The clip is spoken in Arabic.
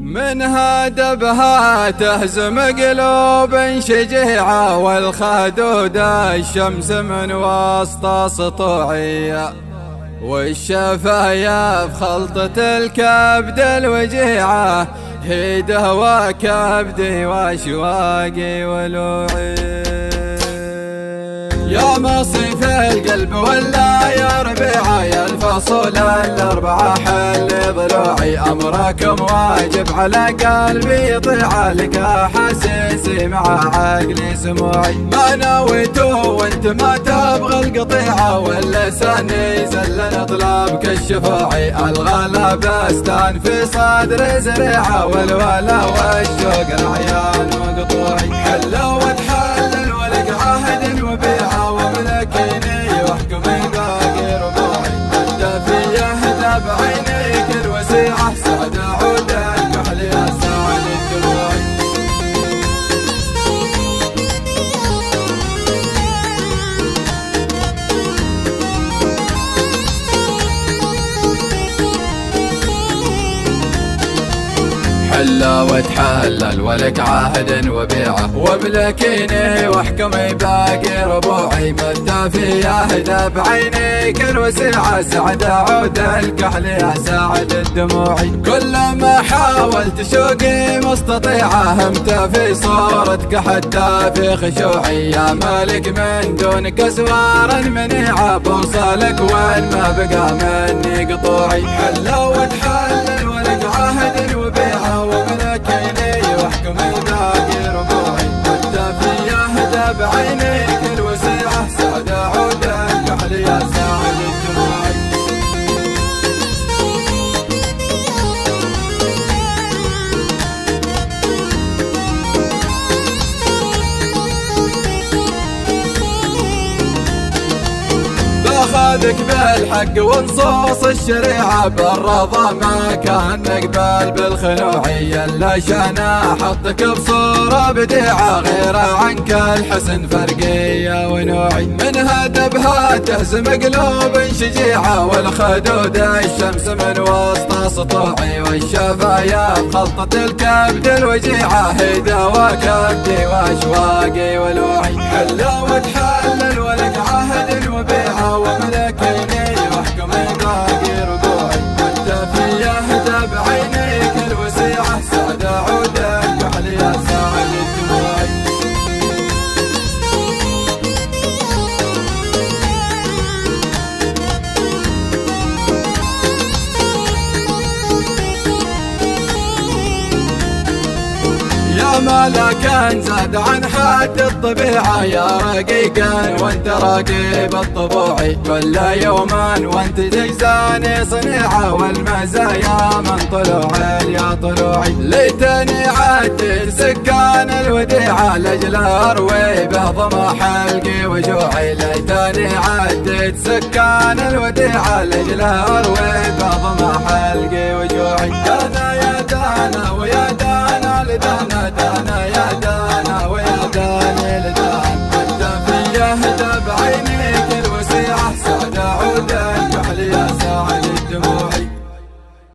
منها دبها تهزم قلوب شجيعة، والخدود الشمس من وسط سطوعية، والشفايف خلطة الكبد الوجيعة، هيده وكبدي واشواقي ولوعي. يا مصيف القلب ولا يا ربيعة، يا الفصول الأربعة حل ضلوعي، أمركم واجب على قلبي يطيع، لك أحاسيسي مع عقلي سموعي. ما نويتو وانت ما تبغى القطيعة، واللسان يزلن طلابك الشفوعي، الغلا بستان في صدري زريعة، والولا والشوق العيان مقطوعي. حلو وتحلل ولك عهد وبيعة، وملكيني واحكم باقي ربوعي، انت في يهدى بعينيك الوسيعة، سعد عود الكحل يا سعد الدموعي. حلا وتحلل ولك عهد وبيعة، وملكيني واحكم باقي ربوعي، متى في يهدى بعينيك الوسيعة، سعد عود الكحل يا سعد الدموعي. كلما حاولت شوقي مستطيعة، همت في صورتك حتى في خشوعي، يا مالك من دونك اسوار منيعة، بوصلك وين ما بقى مني قطوعي. حلا وتحلل ولك عهد وبيعة، وملكيني واحكم باقي ربوعي، انت في يهدى بعينيك الوسيعة، سعد عود الكحل يا سعد الدموعي. باخذك بالحق ونصوص الشريعة، بالرضا ما كان نقبل بالخنوعي، الا شان احطك بصورة بديعة، غير عنك الحسن فرقية ونوعي. منها دبها تهزم قلوب شجيعة، والخدود الشمس من وسط سطوعي، والشفايف خلطة الكبد الوجيعة، هيدا وكبدي واشواقي ولوعي. حلا وتحلل ولك عهد وبيعة، وملكيني واحكم باقي ربوعي، انت في يهدى بعينيك الوسيعة، سعد عود الكحل يا سعد الدموعي. يا ملكا زاد عن حد الطبيعة، يا رقيقا وانت رقيب الطبوعي، كل يوما وانت تجزاني صنيعة، والمزايا من طلوع يا طلوعي. ليتني عدت سكان الوديعة، لاجل اروي بهضم حلقي وجوعي، ليتني عدت سكان الوديعة، لاجل اروي بهضم حلقي وجوعي. دانا يا دانا ويا دانا لدانا دانا